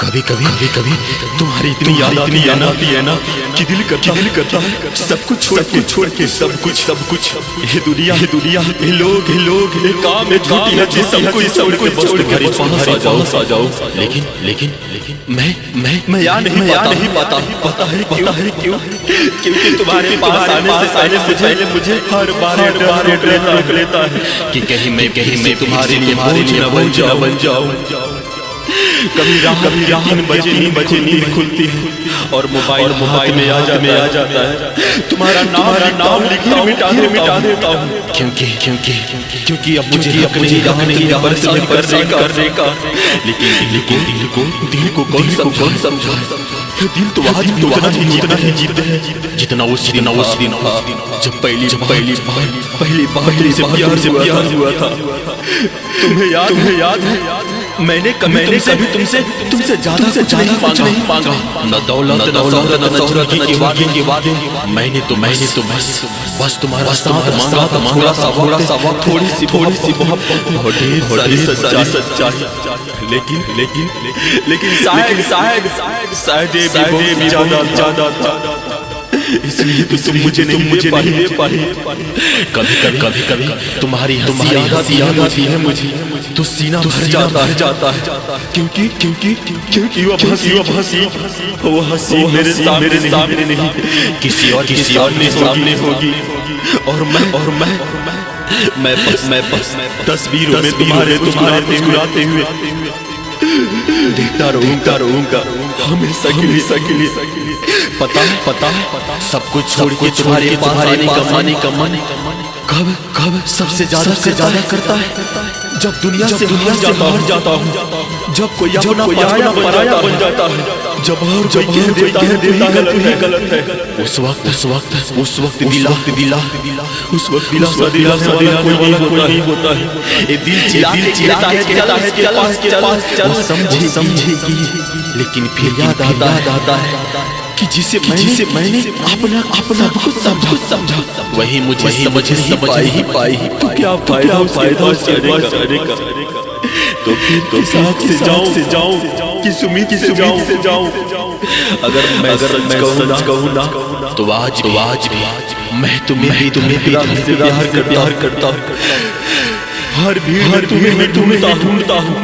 कभी कभी तुम्हारी इतनी याद आती है ना कि दिल करता सब कुछ छोड़ के सब कुछ ये दुनिया ये लोग ये काम है सब कुछ छोड़ के पास आ जाओ। लेकिन मैं यहाँ नहीं पता है क्यों? क्योंकि तुम्हारे पास आने से पहले मुझे हर बार डर लेता है कि कहीं मैं तुम्हारे लिए बोझ न बन जाऊं। कभी रात 3 बजे नींद खुलती है और मोबाइल में आ जाता है तुम्हारा नाम लिखकर मिटा देता हूँ क्योंकि अब मुझे हक नहीं परेशान करने का। लेकिन दिल को कौन समझाए? दिल तो आज भी उतना ही जीते हैं जितना उस दिन जब पहली बार से प्यार हुआ था। तुम्हें याद है मैंने कभी तुमसे ज्यादा कुछ नहीं मांगा, न दौलत न शोहरत न की वादे। मैंने तो बस तुम्हारा साथ मांगा थोड़ा सा वक्त, थोड़ी सी मोहब्बत और ढेर सारी सच्चाई। लेकिन शायद ये भी ज्यादा था, इसलिए तो तुम मुझे नहीं दे पाए। कभी तुम्हारी हंसी याद आती है मुझे तो सीना भर जाता है क्योंकि वो हंसी मेरे सामने नहीं किसी और सामने होगी। और मैं बस तस्वीरों में तुम्हारे मुस्कुराते हुए देखता रहूंगा हमेशा के लिए। पता सब कुछ छोड़ के तुम्हारे आने का मन कब सबसे ज्यादा करता है? जब दुनिया से बाहर जाता हूँ, जब कोई अपना पराया बन जाता है, जब हर कोई कह देता है गलत है। उस वक्त दिला कोई नहीं होता है। ये दिल चिल्लाता है चल समझेगी, लेकिन फिर याद आता है कि जिसे मैंने अपना सब कुछ समझा वही मुझे समझ ही पाई। तो क्या फायदा जाने का? तो फिर साथ से जाऊं कि सुमित से जाऊं। अगर मैं सच कहूं ना तो आज भी मैं तुम्हें प्यार करता हूं। हर भीड़ तुम्हें ढूंढता हूँ,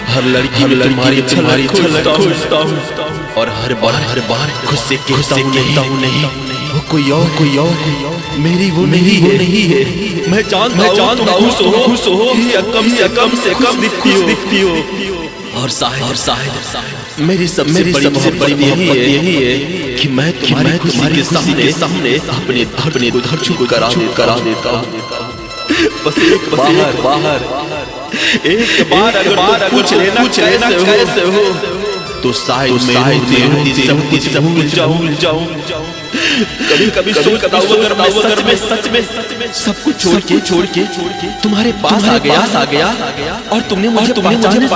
हर लड़की तुम्हारी खोजता हूँ और हर बार खुद से कहता हूँ नहीं वो कोई और मेरी वो नहीं है। मैं जानता हूँ खुश हो कम से कम दिखती हो। और शायद मेरी सबसे बड़ी मोहब्बत यही है कि मैं तुम्हारे सामने अपने धड़ छू करा देता हूँ। बस एक बार अगर पूछ लेना कैसे हो तो शायद सब भूल जाऊं। कभी सोचता हूं अगर मैं सच में सब कुछ छोड़ के तुम्हारे पास आ गया और तुमने मुझे पहचानने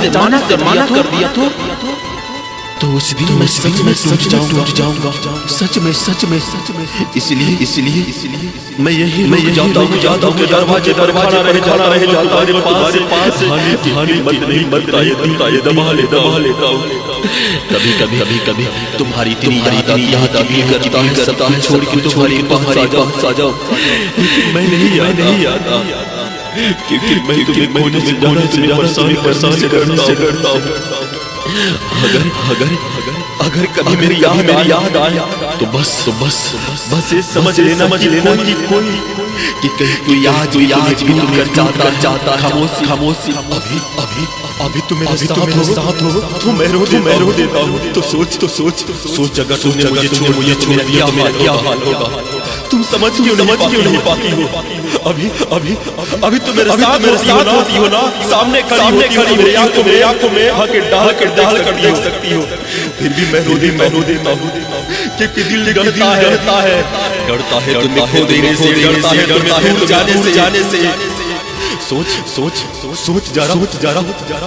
से मना कर दिया तो उस दिन मैं टूट जाऊंगा सच में। इसलिए मैं यही जाता हूँ कि दरवाजे जाना रहे तुम्हारे पास मत ये दबा लेता हूँ। कभी तुम्हारी याद करता है छोड़ के तुम्हारी पास आ जाओ। मैं नहीं आता क्योंकि मैं तुम्हें खोने से परेशान करता हूँ। अगर कभी मेरी याद आया तो बस ये समझ लेना कि कोई कि कहीं तू याद भी कर जाता खामोशी। अभी तुम मेरे साथ हो तो मैं रो देता हूँ। तो सोच अगर तुमने मुझे छोड़ दिया तो मेरा क्या हाल होगा? तुम समझ क्यों नहीं पाती हो? अभी तो मेरे साथ होती हो ना, सामने खड़ी मेरी आंखों में हक डाल कर देख सकती हो। फिर भी मैं रो देता हूँ क्योंकि दिल डरता है तुम्हें खो देने से, डरता है तुम्हें जाने से। सोच जा रहा हूँ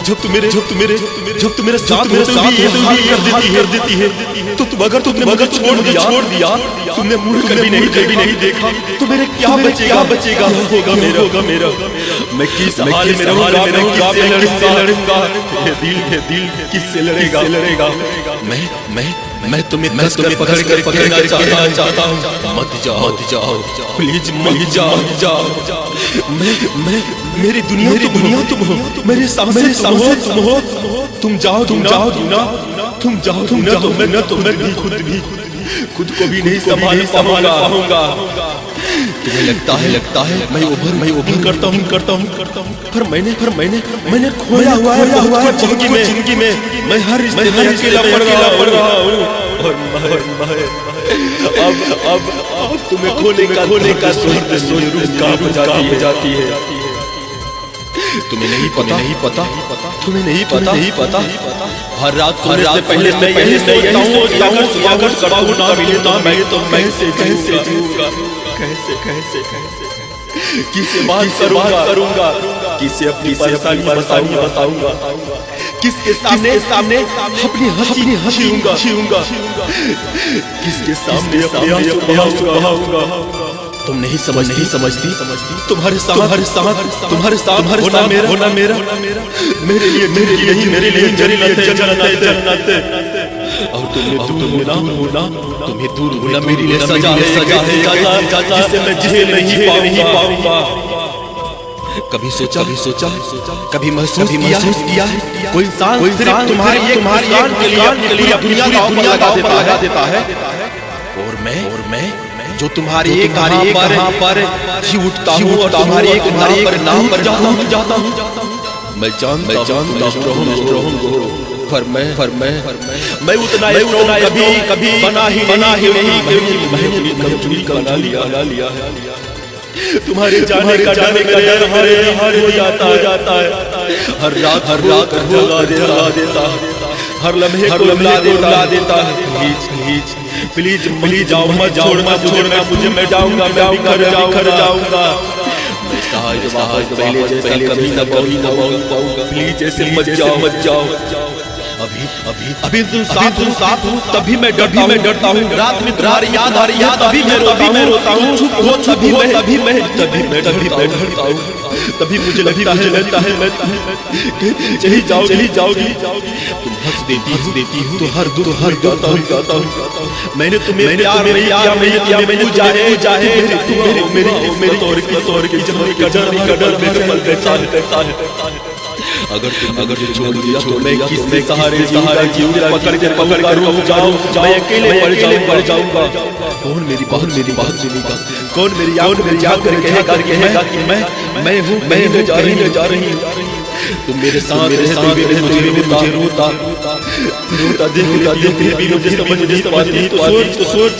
जब तुम मेरे साथ होते हुए ये कर देती है तो तुम अगर छोड़ दिया तुमने मुड़ कर भी नहीं देखा तो मेरे क्या बचेगा होगा मेरा मैं किस हाल में रहूंगा मैं किससे लड़ूंगा ये दिल किससे लड़ेगा मैं तुम्हें पकड़ कर पकड़ना चाहता हूँ मत जाओ प्लीज मत जाओ मैं मेरी दुनिया तुम हो मेरे सामने तुम हो तुम जाओ ना तो मैं खुद को भी नहीं संभाल पाऊंगा तुम्हें लगता है मैं उभर करता हूँ पर मैंने खोया हुआ है जिंदगी में मैं हर रिश्ते में अकेला पड़ रहा हूँ और अब तुम्हें खोने का सोच कांप जाती है तुम्हें नहीं पता हर रात से पहले मैं यही सोचता हूँ अगर कड़ाऊ ना मिले तो मैं कैसे जीऊंगा कैसे किसे बात करूंगा किसे अपनी परेशानी बताऊंगा किसके सामने अपनी हंसी छीऊंगा किसके सामने अपने आंसू बहाऊंगा तुम नहीं समझती तुम्हारे साथ होना मेरा मेरे लिए जन्नत है और तुम्हें दूर होना मेरे लिए सजा है जिसे मैं नहीं पाऊंगा कभी सोचा कभी महसूस किया कोई इंसान सिर्फ तुम्हारी के लिए दुनिया लगा देता है और मैं जो तुम्हारी एक पर जी उठता हूँ और तुम्हारी एक नाम पर जाता हूँ मैं जानता रहूँगा पर मैं उतना कभी बना ही नहीं मैंने बना लिया तुम्हारे जाने का डर हर हो जाता है हर रात जला देता हर लम्हे को रुला देता है प्लीज जाओ मत छोड़ना मुझे मैं जाऊंगा घर जाऊंगा पहले कभी न पाऊंगा प्लीज ऐसे मत जाओ अभी तुम साथ हो तभी मैं डरता हूँ रात में तुम्हारी याद आ रही है तभी मैं रोता हूँ चुप हो तभी मैं डरता हूँ तभी मुझे लगता है मैं चली जाओगी तुम हंस देती हूँ तो हर दूर जाता हूँ मैंने तुम्हें प्यार नहीं किया मैंने चाहे मेरी तौर की का डर मेरे पल करता है अगर तुम छोड़ दिया तो मैं किससे सहारे पकड़ कर रुक जाऊं मैं अकेले पड़ जाऊंगा कौन मेरी बात सुनेगा कौन मेरी याद कहेगा कि मैं हूँ मैं जा रही हूँ तुम मेरे साथ मुझे रोता देख भी मुझे समझ नहीं पाती तो सोच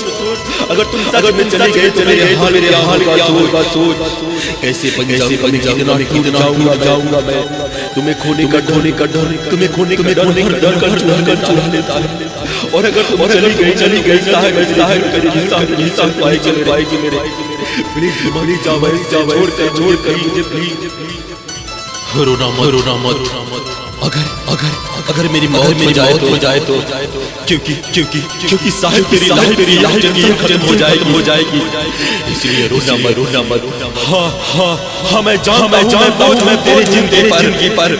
अगर तुम सच में चले गए मेरे हाल का सोच कैसे कितना जाऊंगा मैं तुम्हें खोने का डर कर चुरा लेता है और अगर तुम चली गई पाएगी मेरे प्लीज जाओ छोड़ कर मुझे प्लीज रोना मत अगर मेरी मौत हो जाए तो क्योंकि साहिब तेरी लाइफ खत्म हो जाएगी इसलिए रोना मत हाँ मैं जानता हूँ मैं तेरी जिंदगी पर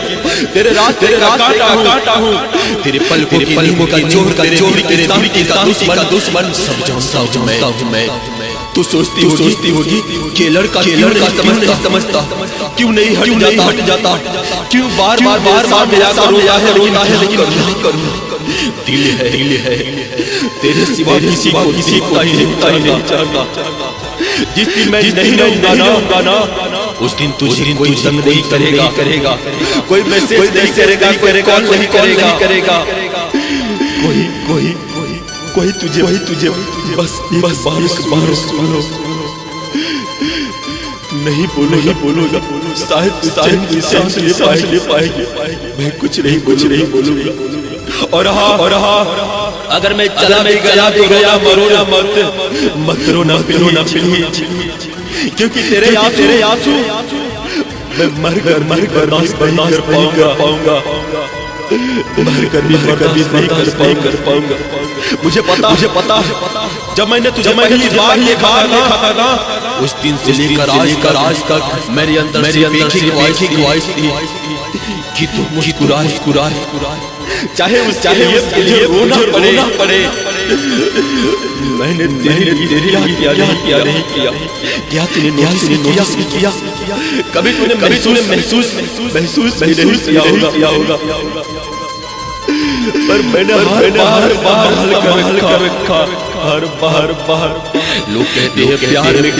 तेरे रास्ते काटा हूँ तेरे पलकों का जोर तेरे दुश्मन सब जानता हूँ मैं तू सोचती होगी कि लड़का समझता क्यों नहीं हट जाता क्यों बार सामने आकर रोता है लेकिन करूं दिल है तेरे सिवा किसी को नहीं चाहता जिस दिन मैं नहीं रहूंगा ना उस दिन तुझे कोई तंग नहीं करेगा कोई मैसेज नहीं करेगा कोई कॉल नहीं करेगा कोई तुझे बस बार सुनो नहीं बोलूंगा शायद ले पाएगी मैं कुछ नहीं बोलूंगा और अगर मैं चला नहीं गया तो गया मत रोना प्लीज क्योंकि तेरे आंसू मैं मर कर नहीं कर पाऊंगा भरकर भी नहीं कर पाऊंगा। मुझे पता जब मैंने तुझे पहली बार देखा ना, उस दिन से लेकर आज तक मेरे अंदर से एक ही ख्वाहिश थी कि तू मुस्कुरा, चाहे उसके लिए रोना पड़े। मैंने तेरे लिए क्या नहीं किया। क्या तूने नोटिस किया? कभी तूने महसूस नहीं किया होगा। पर मैंने हर बार लोग कहते हैं प्यार में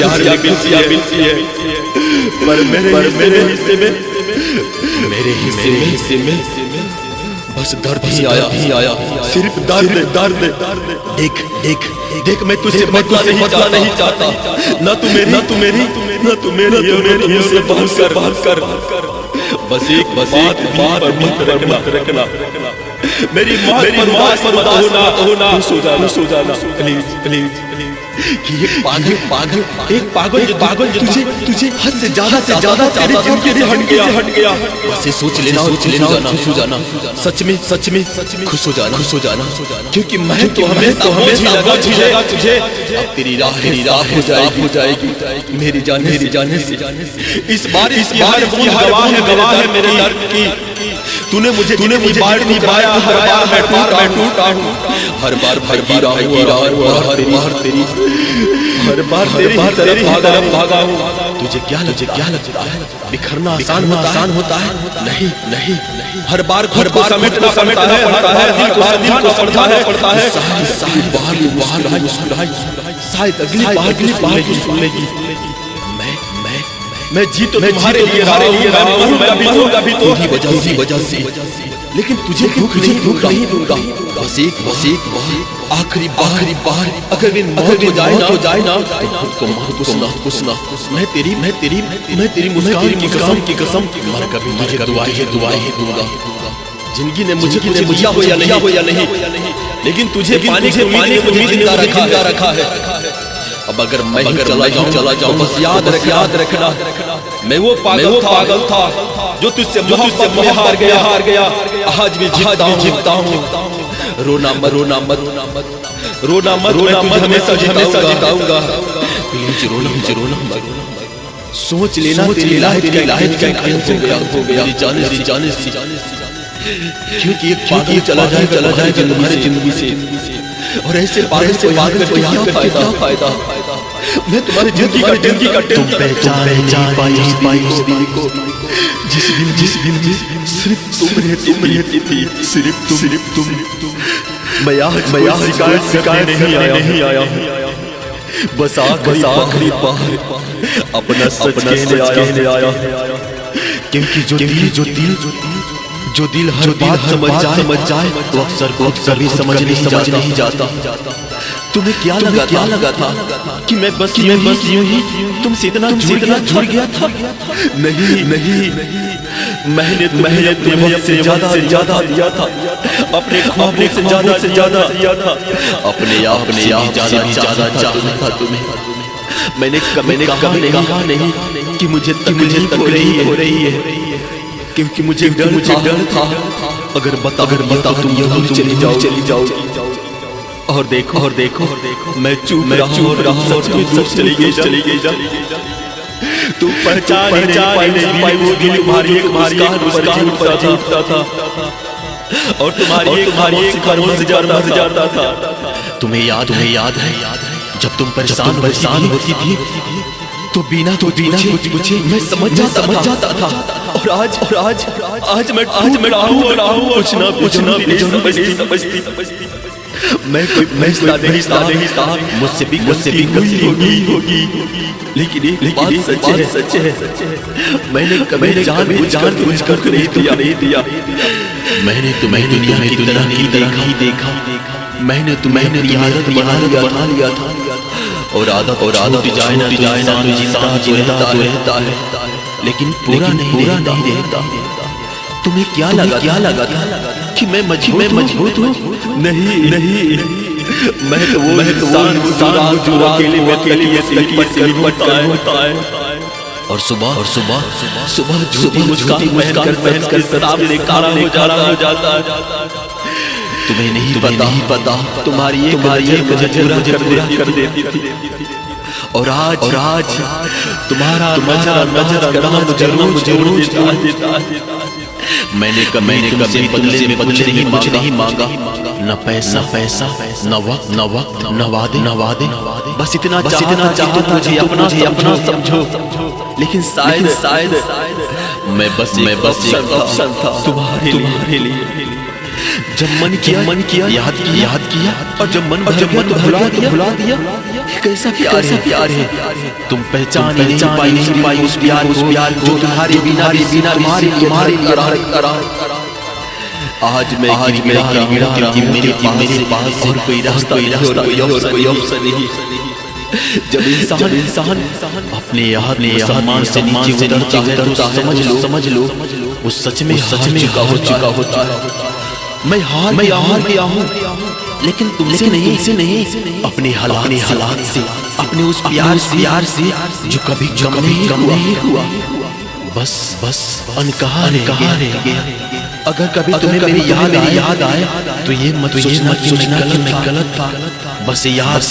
मिलती है, पर मेरे हिस्से में बस दर्द ही आया, सिर्फ दर्द। देख मैं तुझसे बदला नहीं चाहता, ना तू मेरी से बाहर कर। बस एक बात मत रखना, मेरी मौत पर होना, सो जाना प्लीज। कि एक पागल जो तुझे हद से ज्यादा तेरे जिंदगी से हट गया। बस सोच लेना खुश हो जाना, सच में खुश हो जाना, क्योंकि मैं तो हमें लगा तुझे अब तेरी राह हो जाएगी मेरी जाने से। इस बार गवाह है मेरे दर्द की। तूने मुझे निभाया, मैं टूटा हूँ। हर बार हर बार तेरी तरफ भागा हूँ। तुझे क्या लगता है बिखरना आसान होता है? नहीं। हर बार समेटना पड़ता है, दिल को समझाना पड़ता है। शायद अगली बार सुनेगी। मैं जी तो तुम्हारे लिए कभी तो वजह से, लेकिन तुझे दुख नहीं दूंगा। बस एक आखिरी बार अगर वे मौत हो जाए ना तो खुद को सुना। मैं तेरी मुस्कान की कसम मर कभी दुआएं दूंगा। जिंदगी ने मुझे दिया हो या नहीं, लेकिन तुझे पाने को जिंदा रखा है। अब अगर मैं चला जाऊं बस याद रखना, मैं वो पागल था जो तुझसे मोहब्बत में हार गया। आज भी जीता हूँ। रोना मत, हमेशा जिताऊंगा। प्लीज रोना मत। सोच लेना तेरी लाहिद हो गया जाने से, क्योंकि एक पागल चला जाए तुम्हारी जिंदगी से। और ऐसे पागल को यहाँ फायदा। मैं तुम्हारी जिंदगी का तुम पहचान पाई उस दिन को, जिस दिन सिर्फ तुम रहती थी, सिर्फ तुम। मैं आज शिकायत नहीं आया हूँ, बस आखिरी बार अपना सच कहने आया। क्योंकि जो दिल हर बात समझ जाए तो अक्सर भी समझ नहीं जाता। तुम्हें क्या लगा था कि मैं बस यूं ही तुमसे इतना जुड़ गया था? नहीं। मैंने तुम्हें से ज्यादा दिया था, अपने ख्वाबों से ज्यादा दिया था, अपने आप से ज्यादा चाहा था तुम्हें। मैंने कभी कहा नहीं कि मुझे तकलीफ हो रही है, क्योंकि मुझे डर था अगर बता तुम यहाँ चली जाओ। और देखो मैं चुप रहा, सच चली गई। तू पहचान नहीं पाई वो दिल तुम्हारी एक मुस्कान पर जीतता था, और तुम्हारी एक खामोश से जाता था। तुम्हें याद है जब तुम परेशान होती थी तो बिना कुछ पूछे मैं समझ जाता था। और आज मैं रहा हूँ, पूछना समझती। मैं नहीं था, मुझसे भी गलती होगी, लेकिन बात सच है। मैंने कभी जान बुझ कर नहीं दिया। मैंने तुम्हें दुनिया की तरह ही देखा। मैंने तुम्हें आदत बना लिया था, और आदत जाए ना तो इंसान रहता है, लेकिन पूरा नहीं रहता। तुम्हें क्या लगा था कि मैं मजबूत हूँ? नहीं। मैं तो वो इंसान जो अकेले होता है। और सुबह सुबह झूठी मुस्कान पहन कर सामने खड़ा हो जाता। तुम्हें नहीं पता तुम्हारी एक मुझे पूरा कर देती थी। और आज तुम्हारा नजर मुझे रोज देता। मैंने कभी बदले नहीं मांगा, न पैसा न वक्त न वादे। बस इतना चाहता मुझे अपना समझो। लेकिन शायद मैं बस एक अफसर था तुम्हारे लिए। जब मन किया याद किया, और जब मन तो भुला दिया। कैसा प्यार है, तुम पहचान नहीं पाई उस प्यार को जो तुम्हारे बिना तुम्हारे आज मैं गिरा क्योंकि मेरे पास और कोई रास्ता कोई अवसर नहीं। जब इंसान अपने सम्मान से नीचे उतरता है तो समझ लो उस सच में हो चुका। मैं हार गया हूँ, लेकिन तुमसे नहीं, अपने हालात से, अपने उस प्यार से जो कभी कम नहीं हुआ। बस अनकहा रह गया। अगर कभी तुम्हें याद आए तो ये मत सोचना कि मैं गलत था। बस याद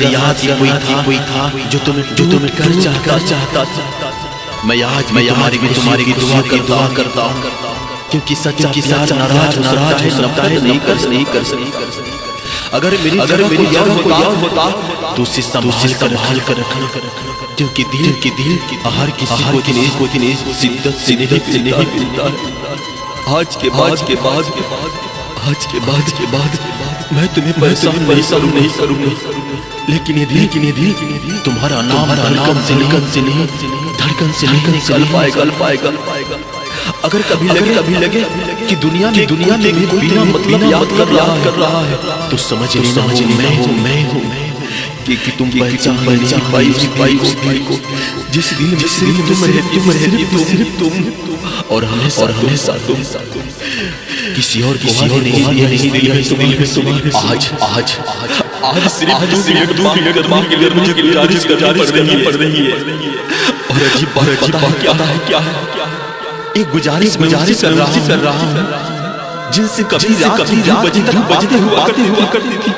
कोई था जो तुम्हें कर चाहता। मैं तुम्हारी दुआ करता हूँ, क्योंकि सच्चा नाराज है, नहीं कर सकता। अगर मेरी जगह होता तो उसे संभाल कर रखना, क्योंकि दिल हर किसी को शिद्दत से नहीं मिलता। आज के बाद मैं तुम्हें परेशान नहीं करूँगा, लेकिन ये दिल तुम्हारा नाम धड़कन से नहीं निकल पाएगा। अगर कभी लगे कि दुनिया में बिना मतलब याद कर रहा है, तो समझ मैं हूँ कि तुम पहचान नहीं पाई उस दिल को जिस दिल में सिर्फ तुम और हमेशा तुम। किसी और नहीं दिल। आज सिर्फ 2 मिनट के लिए मुझे गुजारिश पड़ रही है। और अजीब बात क्या है, एक गुजारिश कर रहा हूँ जिनसे कभी रात 2 बजे हुआ करती थी।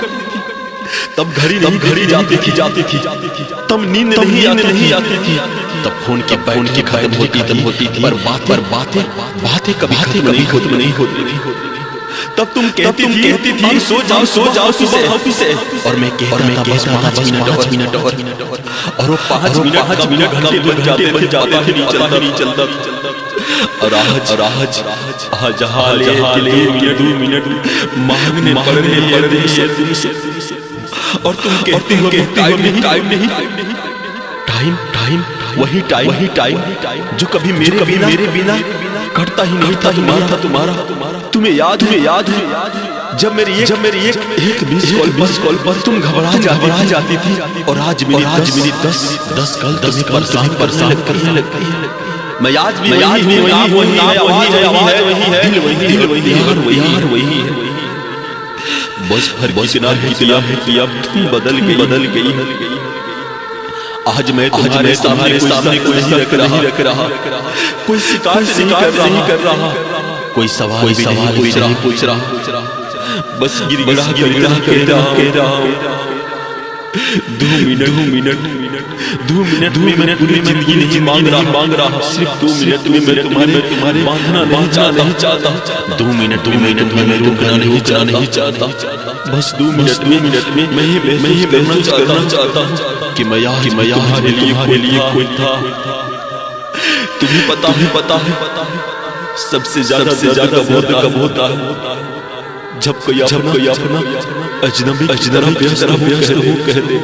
तब घड़ी जाती थी, तब नींद नहीं आती थी, तब फोन की खत्म होती थी, पर बातें कभी नहीं होती थी। तब तुम कहती थी सो जाओ सुबह से, और मैं कहता बस 5 मिनट और वो 5 मिनट घंटे बन जाते नहीं चलता। और आज हाले 2 मिनट मांगने पड़ रही है तुमसे, और तुम कहती हो टाइम नहीं। वही टाइम जो कभी मेरे बिना कटता ही नहीं था तुम्हारा। तुम्हें याद है जब मेरी एक मिस कॉल पर तुम घबरा जाती थी, और आज मेरी 10 कॉल तुम्हें परेशान करने लग गई है। मैं आज भी वही है। बस कितना तुम बदल गई। आज मैं तुम्हारे सामने कोई नहीं रख रहा, कोई शिकायत नहीं कर रहा, कोई सवाल नहीं पूछ रहा। बस गिड़गिड़ा कह रहा हूँ 2 मिनट में पूरी जिंदगी नहीं मांग रहा। सिर्फ 2 मिनट में मैं तुम्हारे बांधना नहीं चाहता। 2 मिनट में मैं रुकना नहीं चाहता। बस 2 मिनट में मैं ही करना चाहता हूँ कि मैं तुम्हारे लिए कोई था। तुम्हें पता है सबसे ज्यादा कब होता है जब कोई अपना अजनबी कह दे।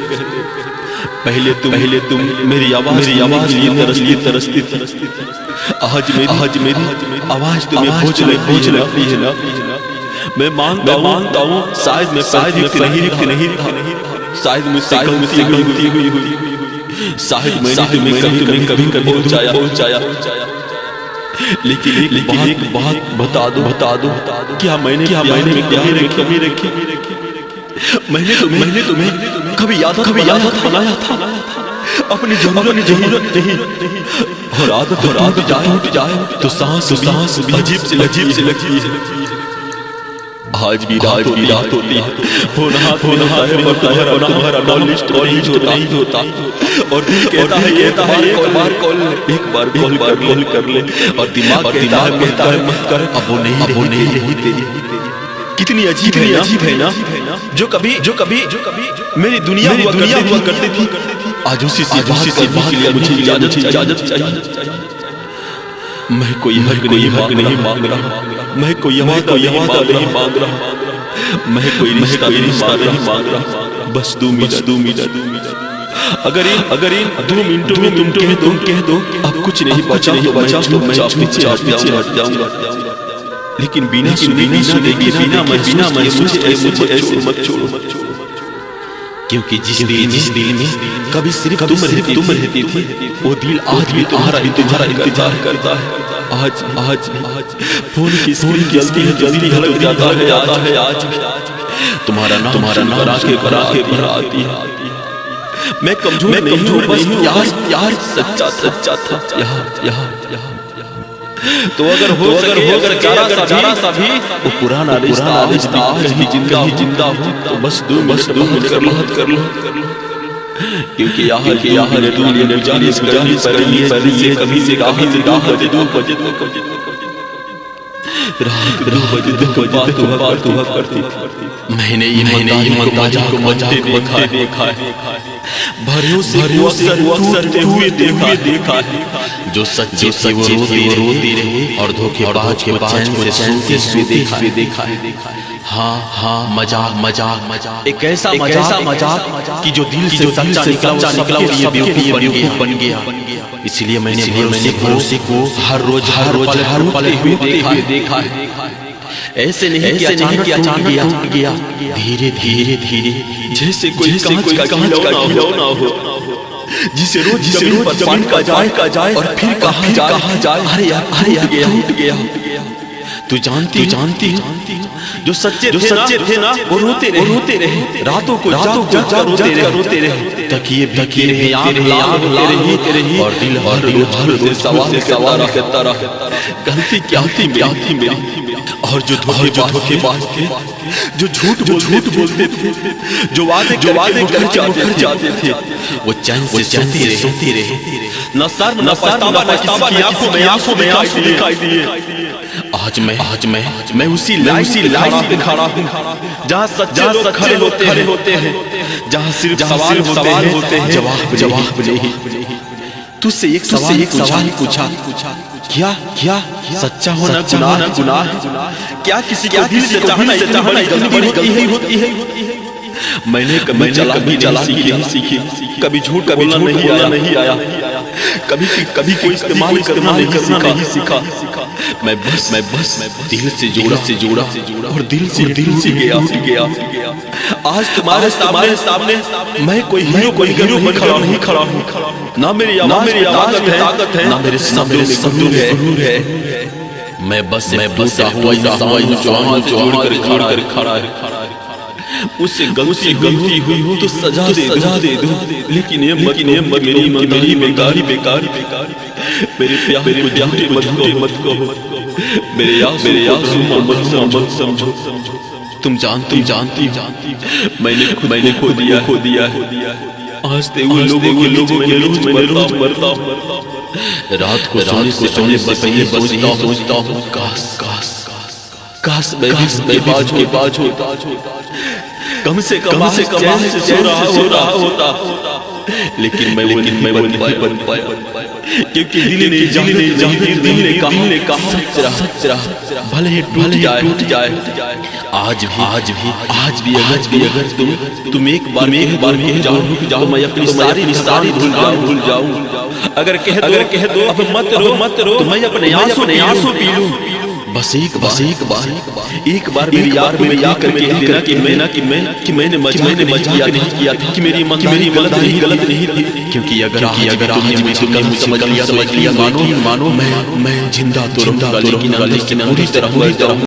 पहले तुम मेरी आवाज लिए तरसती थी। आज मेरी आवाज तुम्हें बोझ लगती है ना। मैं मानता हूँ शायद मैं नहीं था, शायद मुझसे गलती हुई, शायद मैंने तुम्हें कभी पहुंचाया। लेकिन एक बात बता दो क्या मैंने कमी रखी? मैंने तुम्हें कभी याद बनाया था। अपनी जरूरत नहीं और आदत टूट जाए तो सांस भी अजीब से लगती है। आज भी रात होती है, फोन हाथ में तुम्हारा नॉलेज नहीं होता और दिल कहता है एक बार कॉल कर ले और दिमाग कहता है मत कर, अब वो नहीं तेरी। कितनी अजीब है ना जो कभी मेरी दुनिया हुआ करती थी, आज उसी से बात के लिए मुझे इजाजत चाहिए। मैं कोई हक नहीं मांग रहा, मैं कोई वादा नहीं मांग रहा, मैं कोई रिश्ता नहीं मांग रहा, बस 2 मिनट। अगर इन 2 मिनटों में तुम कह दो अब कुछ नहीं बचा तो मैं पीछे हट जाऊंगा। लेकिन बिना सुने बिना महसूस ऐसे मत छोड़ो, क्योंकि जिस दिल में कभी सिर्फ तुम रहती थी, वो दिल आज भी तुम्हारा इंतजार करता है। आज फोन की स्क्रीन जल्दी हलक जाता है। आज तुम्हारा नाम आंखें भर आती है। मैं कमजोर नहीं हूँ, बस यार सच्चा था यहाँ। तो अगर हो सके जरा सा भी वो पुराना रिश्ता आज कहीं जिंदा हो तो बस 2 मिनट कर लो, क्योंकि यहाँ दुनिया ने गुजारिश करनी है कभी से 2 बजे रात बात हुआ करती। मैंने ये मजाक देखा है, भरोसे अक्सर हुए देखा है। जो सच्चे वो रोती रहे और धोखेबाज के चैन से सोते देखा है। हाँ मजाक एक ऐसा मजाक कि जो दिल से सच्चा निकला और ये बेवकूफ बन गया। इसलिए मैंने भरोसे को हर रोज पले हुए देखा है। ऐसे नहीं कि अचानक गया, धीरे जैसे कोई कांच का खिलौना हो, जिसे रोज जमीन पर का जाए और फिर कहाँ जाए। अरे यार टूट गया। तू जानती जो सच्चे थे ना वो रोते रहे, रातों को रोते रहे, तकिए रहे, आँख रही और दिल हर सवाल करता रहा। गलती क्या थी मेरी? और जो धोखेबाज थे, जो झूठ बोलते थे, जो वादे कर जाते थे, वो चैन से सोती रहे। न पछतावा किसी की आंखों में आंसू दिखाई दिए। आज मैं उसी लाइन पे खड़ा हूँ जहाँ सच्चे लोग खड़े होते हैं, जहाँ सिर्फ सवाल होते हैं, जवाब नहीं। तुझसे एक सवाल पूछा, क्या सच्चा होना गुनाह है? क्या किसी को दिल से चाहना गलती होती है? मैंने कभी चला सीखी, कभी झूठ बोलना नहीं आया, कभी कोई इस्तेमाल करना नहीं सीखा। मैं बस दिल से जोड़ा और दिल से गया। आज तुम्हारे सामने मैं कोई हीरो नहीं खड़ा हूँ। ना मेरी ताकत है, ना मेरे शब्दों में गुरूर है। मैं बस हुआ जोड़ कर खड़ा है। उससे गलती हुई हो तो सजा दे दो, लेकिन ये मेरी बेकार। मेरे प्यारे मत कहो, मेरे आंसू मत समझो। तुम जानती मैंने खो दिया है। आज ते वो लोगों में रोज मरता हूँ। रात को सोने से पहले सोचता हूँ काश मैं बाज होता, कम से कम सो रहा होता। लेकिन मैं वो नहीं बन पाया, क्योंकि दिल ने कहा सच रहा, भले ही टूट जाए। आज भी अगर तुम एक बार रुक जाओ, मैं अपनी सारी भूल जाऊं। अगर कह दो अब मत रो, तो मैं अपने आंसू पी लूं। बस एक बार मेरी याद में याद करके देना कि मैंने मजाक नहीं किया था, कि मेरी ईमानदारी गलत नहीं थी। क्योंकि अगर तुमने मुझे समझ लिया मानो मैं जिंदा तो रहूंगा, लेकिन पूरी तरह